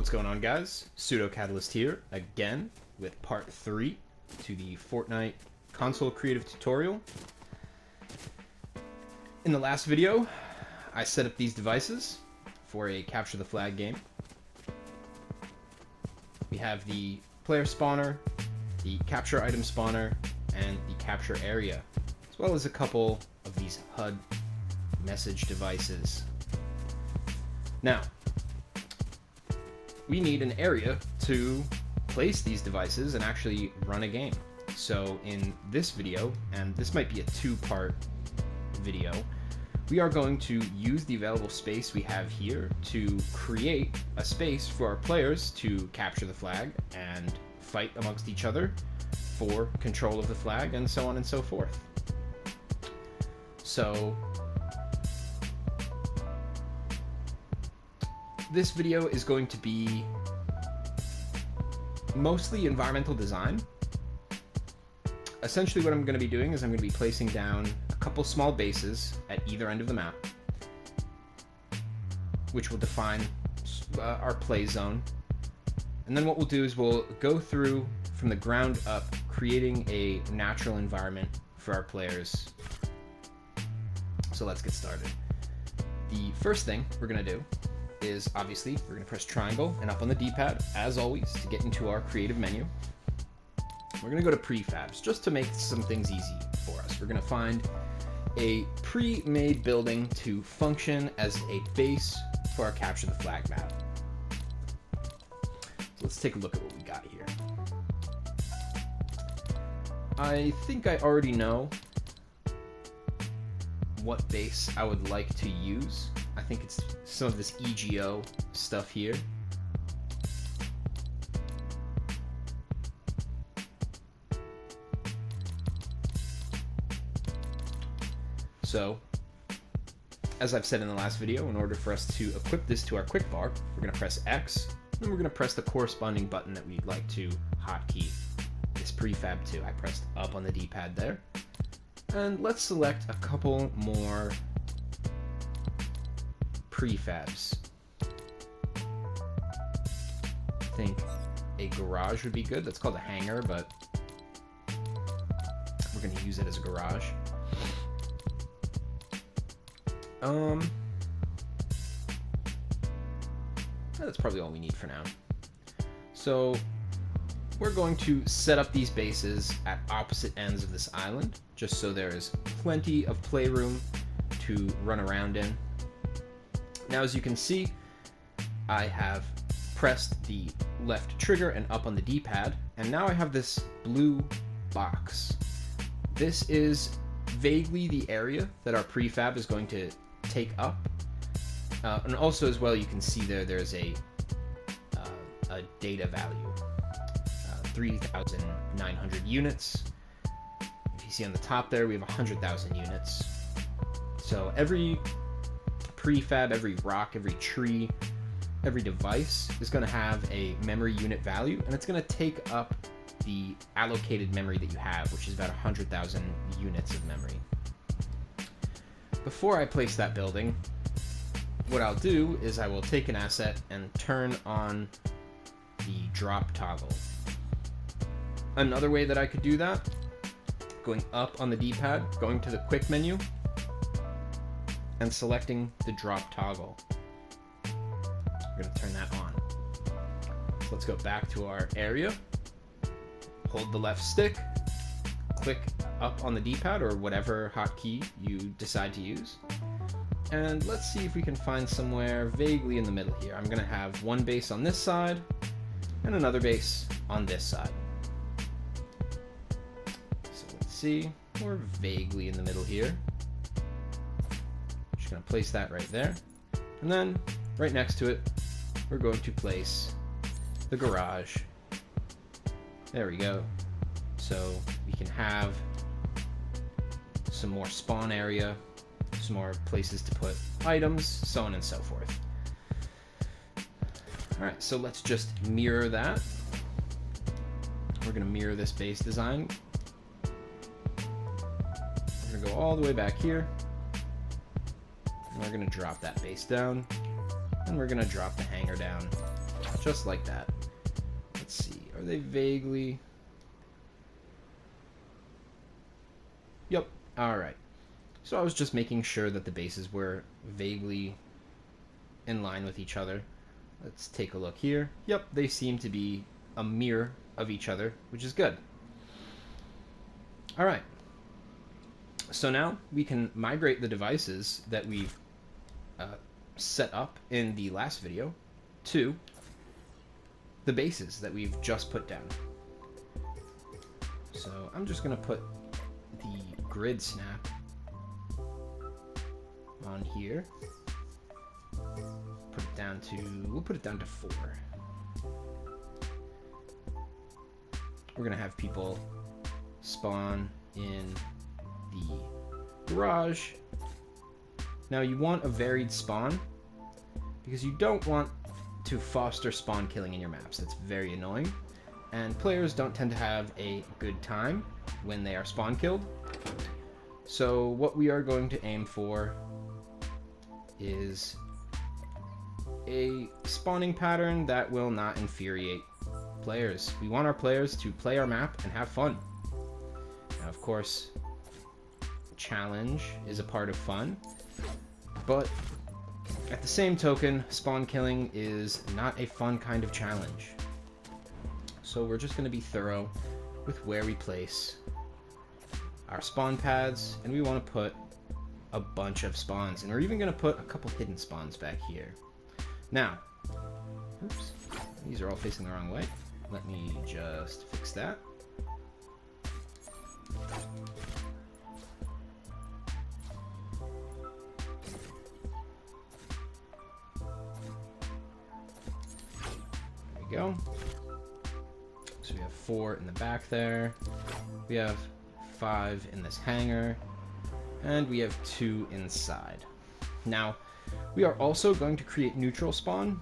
What's going on, guys? SudoCatalyst here again with part 3 to the Fortnite Console Creative tutorial. In the last video, I set up these devices for a capture the flag game. We have the player spawner, the capture item spawner, and the capture area, as well as a couple of these HUD message devices. Now, we need an area to place these devices and actually run a game. So in this video, and this might be a two-part video, we are going to use the available space we have here to create a space for our players to capture the flag and fight amongst each other for control of the flag, and so on and so forth. So this video is going to be mostly environmental design. Essentially what I'm going to be doing is I'm going to be placing down a couple small bases at either end of the map, which will define our play zone. And then what we'll do is we'll go through from the ground up, creating a natural environment for our players. So let's get started. The first thing we're going to do is, obviously, we're going to press triangle and up on the D-pad, as always, to get into our creative menu. We're going to go to prefabs, just to make some things easy for us. We're going to find a pre-made building to function as a base for our capture the flag map. So let's take a look at what we got here. I think I already know what base I would like to use. I think it's some of this EGO stuff here. So, as I've said in the last video, in order for us to equip this to our quick bar, we're going to press X, and we're going to press the corresponding button that we'd like to hotkey this prefab to. I pressed up on the D-pad there. And let's select a couple more prefabs. I think a garage would be good. That's called a hangar, but we're going to use it as a garage. That's probably all we need for now. So we're going to set up these bases at opposite ends of this island, just so there is plenty of playroom to run around in. Now, as you can see, I have pressed the left trigger and up on the D-pad, and now I have this blue box. This is vaguely the area that our prefab is going to take up. And also, as well, you can see there's a data value. 3,900 units. If you see on the top there, we have 100,000 units. So every prefab, every rock, every tree, every device is going to have a memory unit value, and it's going to take up the allocated memory that you have, which is about 100,000 units of memory. Before I place that building, what I'll do is I will take an asset and turn on the drop toggle. Another way that I could do that, going up on the D-pad, going to the quick menu, and selecting the drop toggle. We're going to turn that on. So let's go back to our area, hold the left stick, click up on the D-pad or whatever hotkey you decide to use, and let's see if we can find somewhere vaguely in the middle here. I'm going to have one base on this side and another base on this side. See, we're vaguely in the middle here. Just gonna place that right there, and then right next to it we're going to place the garage. There we go. So we can have some more spawn area, some more places to put items, so on and so forth. Alright, so let's just mirror that. We're gonna mirror this base design. Go all the way back here, and we're going to drop that base down, and we're going to drop the hanger down Just like that. Let's see, are they vaguely... Yep, alright. So I was just making sure that the bases were vaguely in line with each other. Let's take a look here. Yep, they seem to be a mirror of each other, which is good. Alright. So now we can migrate the devices that we've set up in the last video to the bases that we've just put down. So I'm just going to put the grid snap on here. Put it down to, we'll put it down to 4. We're going to have people spawn in the garage. Now you want a varied spawn because you don't want to foster spawn killing in your maps. That's very annoying, and players don't tend to have a good time when they are spawn killed. So what we are going to aim for is a spawning pattern that will not infuriate players. We want our players to play our map and have fun. Now, of course, challenge is a part of fun, but at the same token, spawn killing is not a fun kind of challenge. So we're just going to be thorough with where we place our spawn pads, and we want to put a bunch of spawns, and we're even going to put a couple hidden spawns back here. Now, oops, these are all facing the wrong way. Let me just fix that. There we go. So we have 4 in the back there. We have 5 in this hangar. And we have 2 inside. Now, we are also going to create neutral spawn,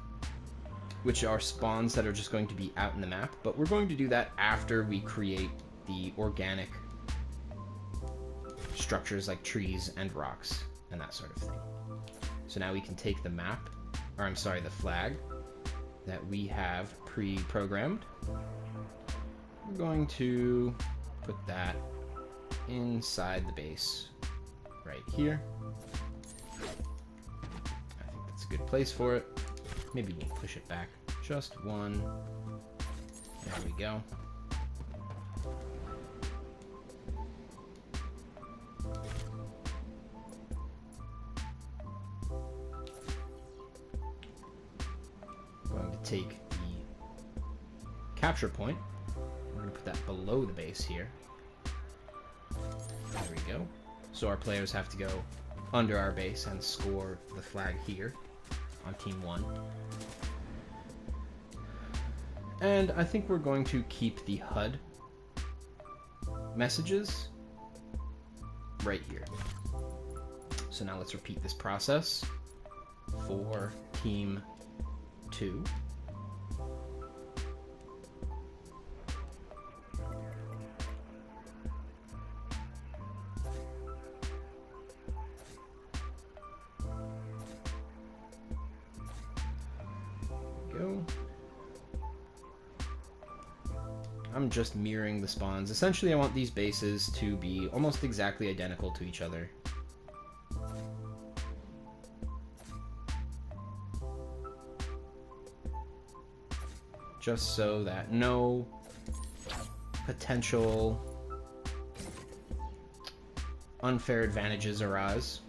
which are spawns that are just going to be out in the map, but we're going to do that after we create the organic structures like trees and rocks and that sort of thing. So now we can take the map, or I'm sorry, the flag that we have pre-programmed. We're going to put that inside the base right here. I think that's a good place for it. Maybe we'll push it back just 1. There we go. Going to take the capture point. We're going to put that below the base here. There we go. So our players have to go under our base and score the flag here on team 1. And I think we're going to keep the HUD messages right here. So now let's repeat this process for team 2. Go. I'm just mirroring the spawns. Essentially, I want these bases to be almost exactly identical to each other. Just so that no potential unfair advantages arise.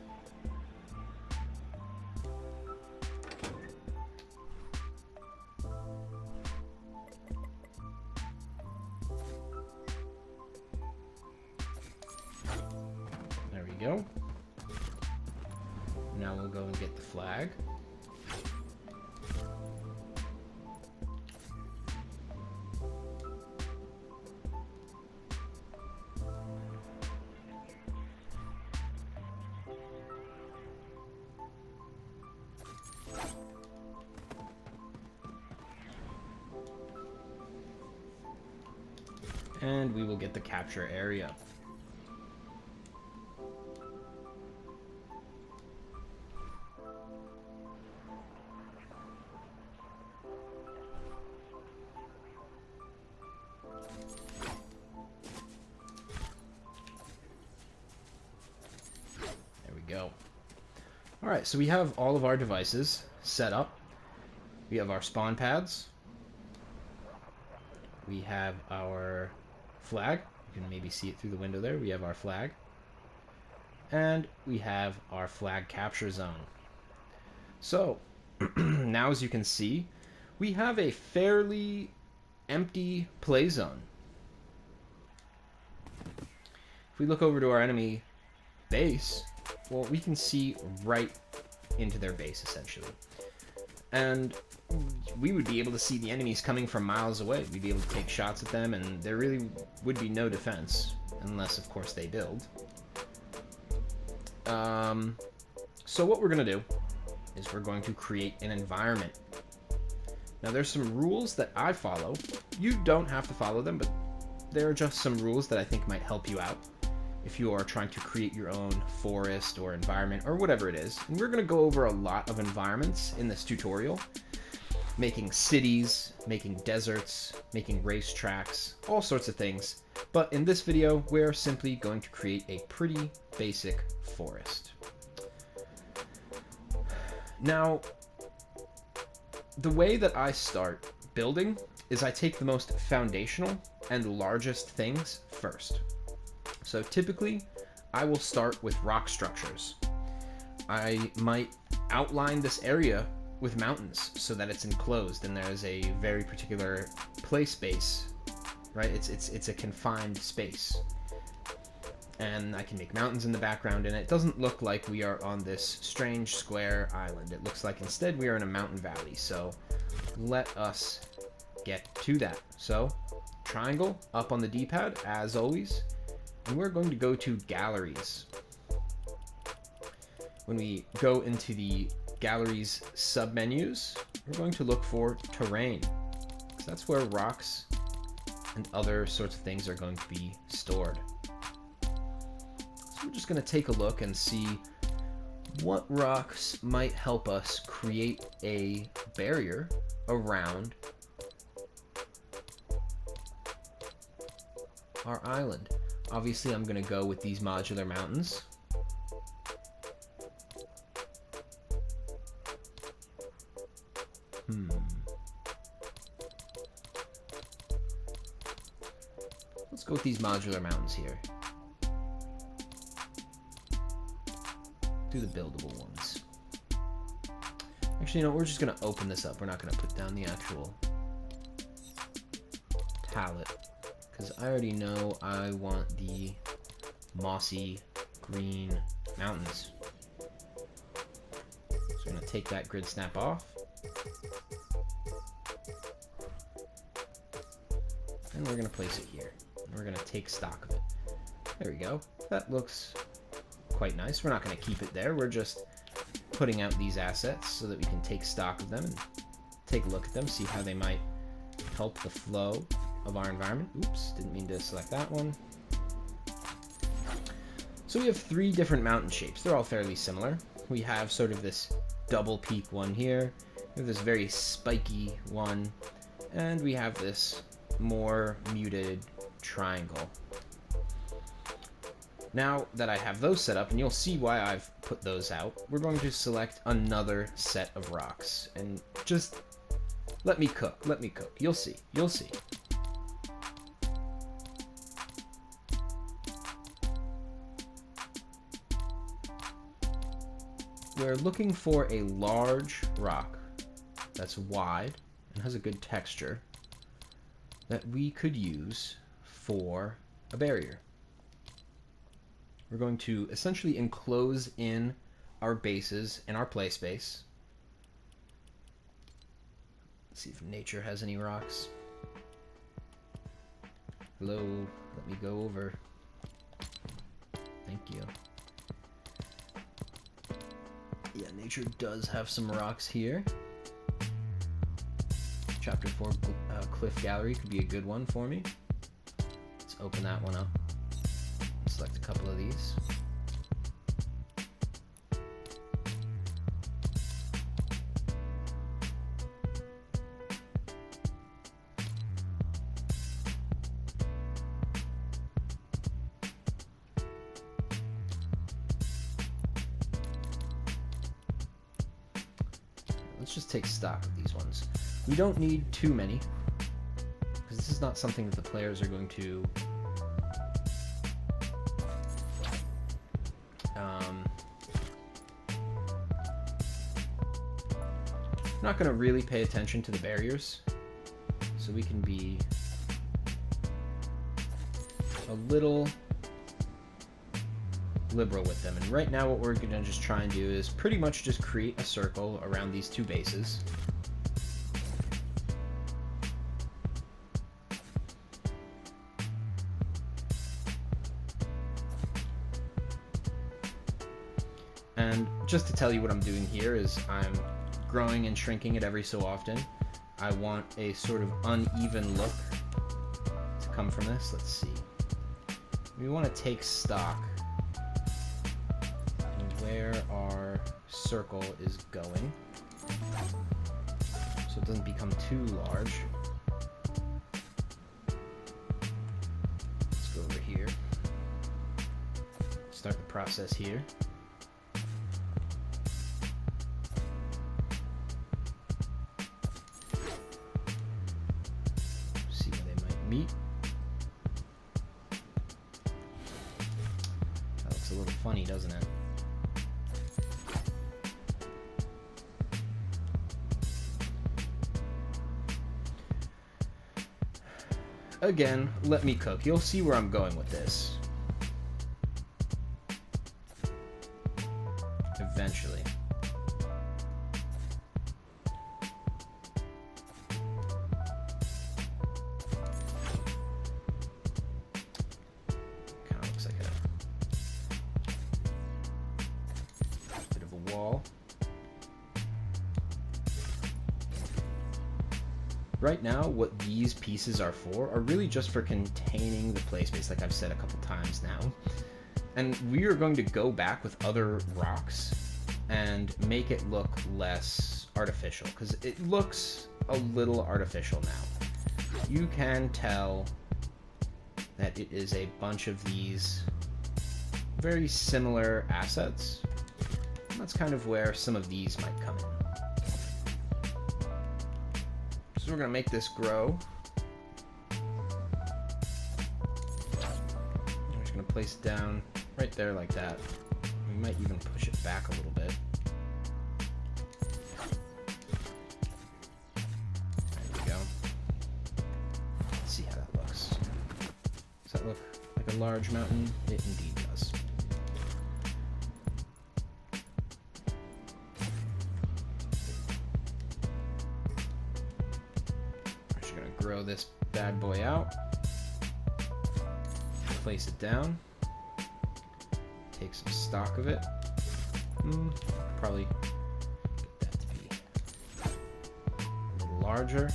There we go. Now we'll go and get the flag. And we will get the capture area. All right, so we have all of our devices set up. We have our spawn pads. We have our flag. You can maybe see it through the window there. We have our flag. And we have our flag capture zone. So, now as you can see, we have a fairly empty play zone. If we look over to our enemy base, well, we can see right into their base, essentially. And we would be able to see the enemies coming from miles away. We'd be able to take shots at them, and there really would be no defense, unless, of course, they build. So what we're going to do is we're going to create an environment. Now, there's some rules that I follow. You don't have to follow them, but there are just some rules that I think might help you out if you are trying to create your own forest or environment or whatever it is. And we're going to go over a lot of environments in this tutorial, making cities, making deserts, making racetracks, all sorts of things. But in this video, we're simply going to create a pretty basic forest. Now, the way that I start building is I take the most foundational and largest things first. So typically, I will start with rock structures. I might outline this area with mountains so that it's enclosed and there is a very particular play space, right? It's a confined space. And I can make mountains in the background, and it doesn't look like we are on this strange square island. It looks like instead we are in a mountain valley. So let us get to that. So triangle up on the D-pad as always, and we're going to go to galleries. When we go into the galleries submenus, we're going to look for terrain, because that's where rocks and other sorts of things are going to be stored. So we're just going to take a look and see what rocks might help us create a barrier around our island. Obviously, I'm going to go with these modular mountains. Let's go with these modular mountains here. Do the buildable ones. Actually, you know, we're just going to open this up. We're not going to put down the actual palette, because I already know I want the mossy green mountains. So we're going to take that grid snap off. And we're going to place it here. And we're going to take stock of it. There we go. That looks quite nice. We're not going to keep it there. We're just putting out these assets so that we can take stock of them and take a look at them, see how they might help the flow of our environment. Oops, didn't mean to select that one. So we have 3 different mountain shapes. They're all fairly similar. We have sort of this double peak one here. We have this very spiky one. And we have this more muted triangle. Now that I have those set up, and you'll see why I've put those out, we're going to select another set of rocks. And just let me cook. Let me cook. You'll see. You'll see. We're looking for a large rock that's wide and has a good texture that we could use for a barrier. We're going to essentially enclose in our bases in our play space. Let's see if nature has any rocks. Hello, let me go over. Thank you. Yeah, nature does have some rocks here. Chapter 4 Cliff Gallery could be a good one for me. Let's open that one up. Select a couple of these. let's just take stock of these ones. We don't need too many, because this is not something that the players are going to not going to really pay attention to the barriers, so we can be a little liberal with them. And right now what we're going to just try and do is pretty much just create a circle around these two bases. And just to tell you what I'm doing here is I'm growing and shrinking it every so often. I want a sort of uneven look to come from this. Let's see. We want to take stock of where our circle is going, so it doesn't become too large. Let's go over here. Start the process here. Meet. That looks a little funny, doesn't it? Again, let me cook. You'll see where I'm going with this. Eventually. Right now, what these pieces are for are really just for containing the play space, like I've said a couple times now. And we are going to go back with other rocks and make it look less artificial, because it looks a little artificial now. You can tell that it is a bunch of these very similar assets. And that's kind of where some of these might come in. So we're going to make this grow. I'm just going to place it down right there like that. We might even push it back a little bit. There we go. Let's see how that looks. Does that look like a large mountain? It indeed does. Grow this bad boy out, place it down, take some stock of it. Probably get that to be a little larger.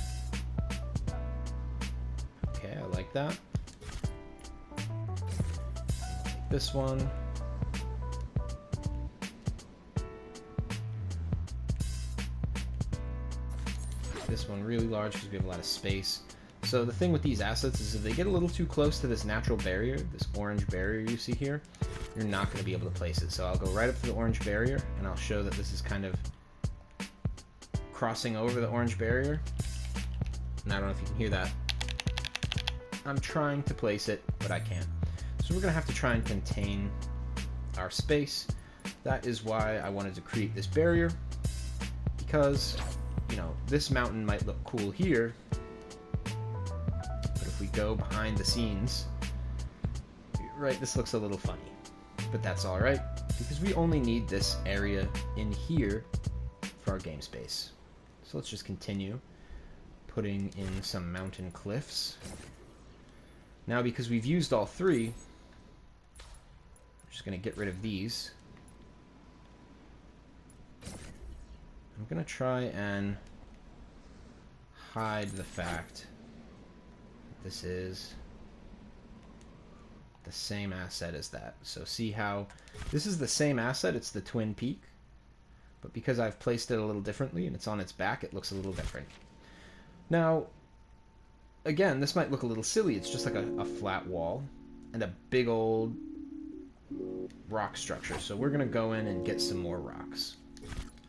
Okay, I like that. Take this one. This one really large because we have a lot of space. So the thing with these assets is if they get a little too close to this natural barrier, this orange barrier you see here, you're not going to be able to place it. So I'll go right up to the orange barrier and I'll show that this is kind of crossing over the orange barrier. And I don't know if you can hear that. I'm trying to place it, but I can't. So we're going to have to try and contain our space. That is why I wanted to create this barrier, because you know, this mountain might look cool here, but if we go behind the scenes, right, this looks a little funny. But that's alright, because we only need this area in here for our game space. So let's just continue putting in some mountain cliffs. Now, because we've used all three, I'm just going to get rid of these. I'm going to try and hide the fact that this is the same asset as that. So see how this is the same asset, it's the twin peak, but because I've placed it a little differently and it's on its back, it looks a little different. Now, again, this might look a little silly. It's just like a flat wall and a big old rock structure. So we're going to go in and get some more rocks.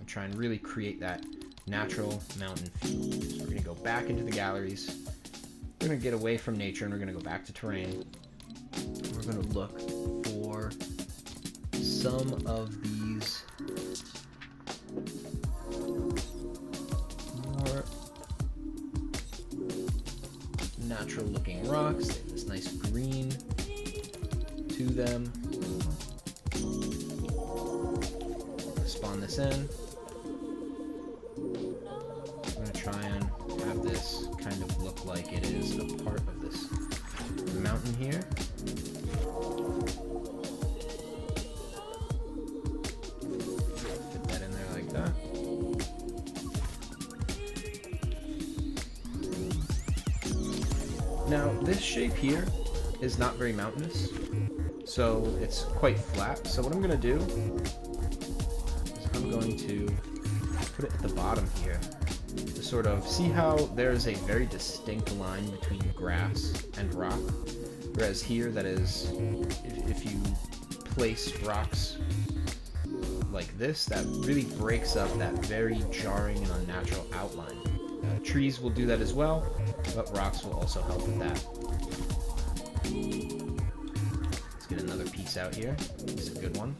Try and really create that natural mountain view. So we're going to go back into the galleries. We're going to get away from nature and we're going to go back to terrain. We're going to look for some of these more natural looking rocks. They have this nice green to them. Spawn this in. I'm going to try and have this kind of look like it is a part of this mountain here. Fit that in there like that. Now, this shape here is not very mountainous, so it's quite flat. So what I'm going to do is I'm going to put it at the bottom here to sort of see how there's a very distinct line between grass and rock, whereas here that is, if you place rocks like this, that really breaks up that very jarring and unnatural outline. Trees will do that as well, but rocks will also help with that. Let's get another piece out here. This is a good one.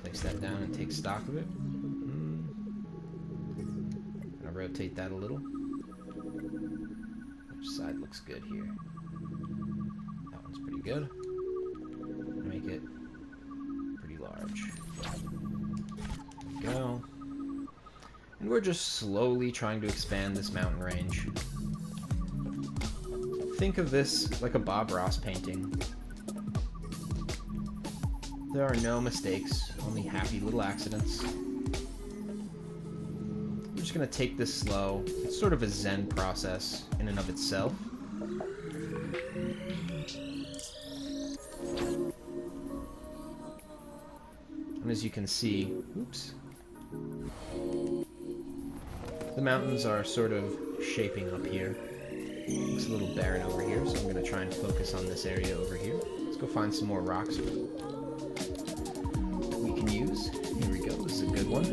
Place that down and take stock of it. Gonna rotate that a little. Which side looks good here? That one's pretty good. Make it pretty large. There we go. And we're just slowly trying to expand this mountain range. Think of this like a Bob Ross painting. There are no mistakes, only happy little accidents. I'm just going to take this slow. It's sort of a Zen process in and of itself. And as you can see, oops, the mountains are sort of shaping up here. Looks a little barren over here, so I'm going to try and focus on this area over here. Let's go find some more rocks that we can use. Here we go, this is a good one.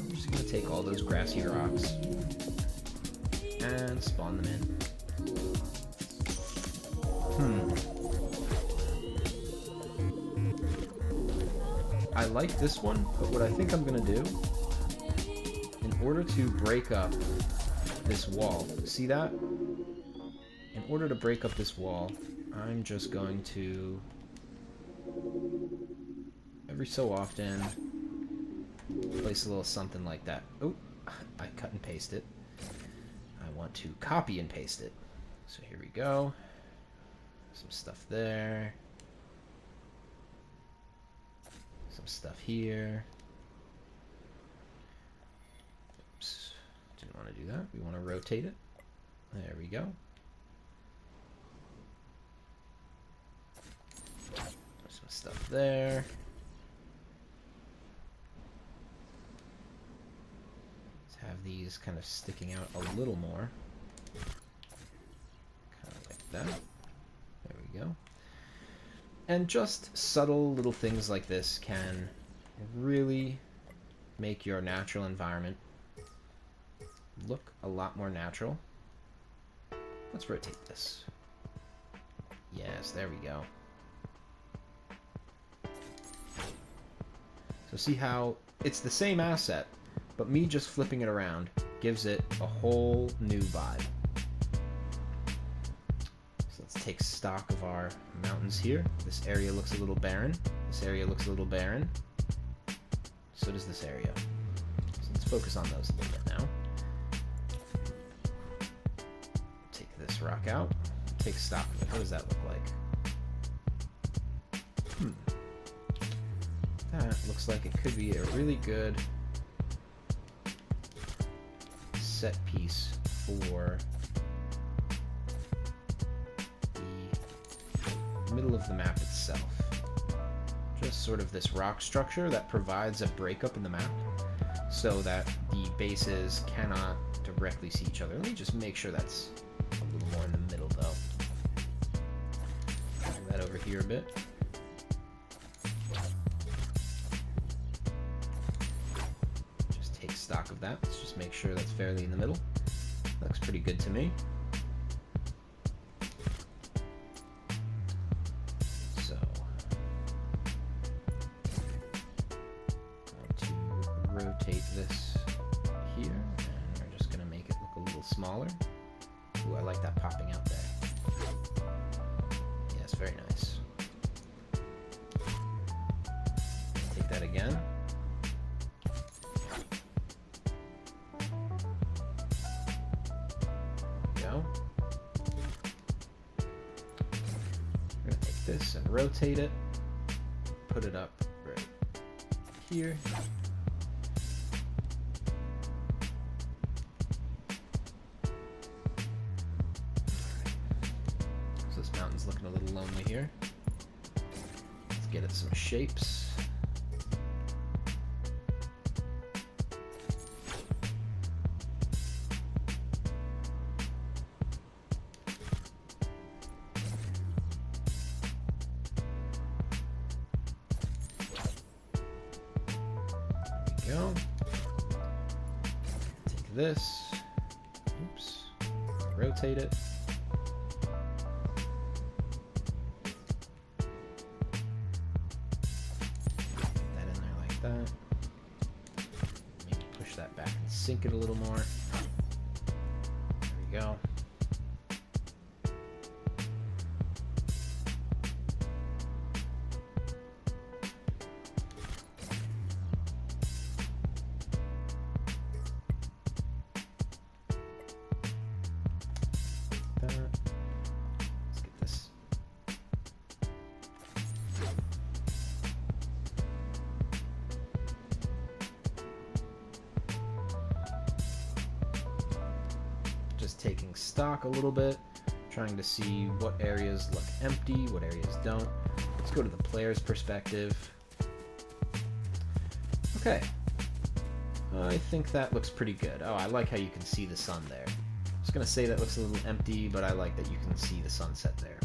I'm just going to take all those grassy rocks and spawn them in. I like this one, but what I think I'm going to do, in order to break up this wall, see that? In order to break up this wall, I'm just going to, every so often, place a little something like that. Oh, I cut and paste it. I want to copy and paste it. So here we go. Some stuff there. Some stuff here. Oops. Didn't want to do that. We want to rotate it. There we go. Some stuff there. Let's have these kind of sticking out a little more. Kind of like that. There we go. And just subtle little things like this can really make your natural environment look a lot more natural. Let's rotate this. Yes, there we go. So see how it's the same asset, but me just flipping it around gives it a whole new vibe. Let's take stock of our mountains here. This area looks a little barren. This area looks a little barren. So does this area. So let's focus on those a little bit now. Take this rock out. Take stock of it. What does that look like? That looks like it could be a really good set piece for middle of the map itself. surface, sort of this rock structure that provides a breakup in the map so that the bases cannot directly see each other. Let me just make sure that's a little more in the middle though. Move that over here a bit. Just take stock of that. Let's just make sure that's fairly in the middle. Looks pretty good to me. So, going to rotate this here, and we're just going to make it look a little smaller. Ooh, I like that popping out there. Yes, very nice. Take that again. This and rotate it, put it up right here. So this mountain's looking a little lonely here. Let's get it some shapes. Go. Take this, oops, rotate it. Get that in there like that. Maybe push that back and sink it a little more. There we go. Let's get this. Just taking stock a little bit, trying to see what areas look empty, what areas don't. Let's go to the player's perspective. Okay. I think that looks pretty good. Oh, I like how you can see the sun there. I was going to say that looks a little empty, but I like that you can see the sunset there.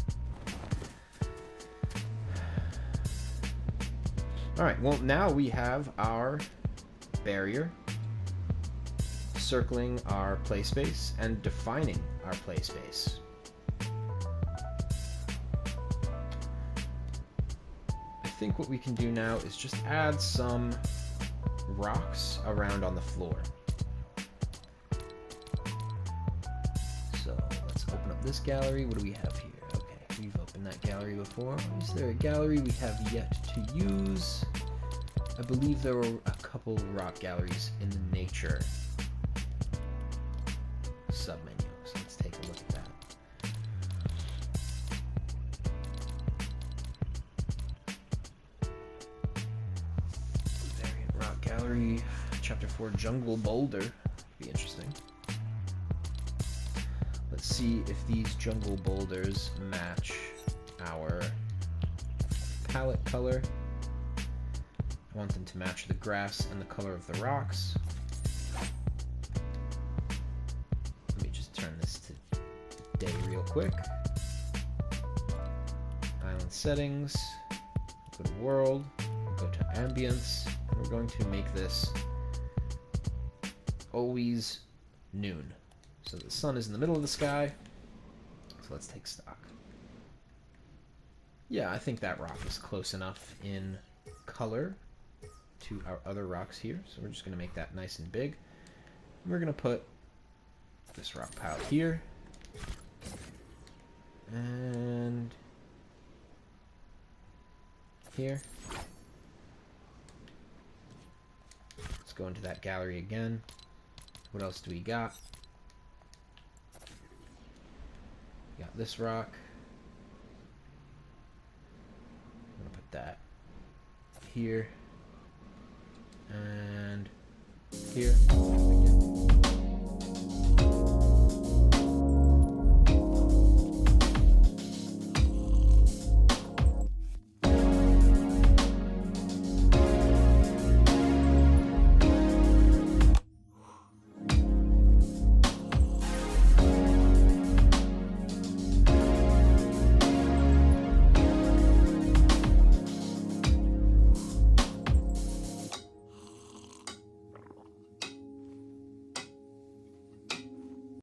Alright, well now we have our barrier circling our play space and defining our play space. I think what we can do now is just add some rocks around on the floor. So let's open up this gallery. What do we have here? Okay, we've opened that gallery before. Is there a gallery we have yet to use? I believe there were a couple rock galleries in the nature submenu. So let's take a look at that. Variant rock gallery, chapter 4, jungle boulder. Be interesting. Let's see if these jungle boulders match our palette color. I want them to match the grass and the color of the rocks. Let me just turn this to day real quick. Island settings, go to world, go to ambience, and we're going to make this always noon. So the sun is in the middle of the sky. So let's take stock. Yeah, I think that rock is close enough in color to our other rocks here. So we're just going to make that nice and big. And we're going to put this rock pile here. And here. Let's go into that gallery again. What else do we got? We got this rock. I'm gonna put that here and here.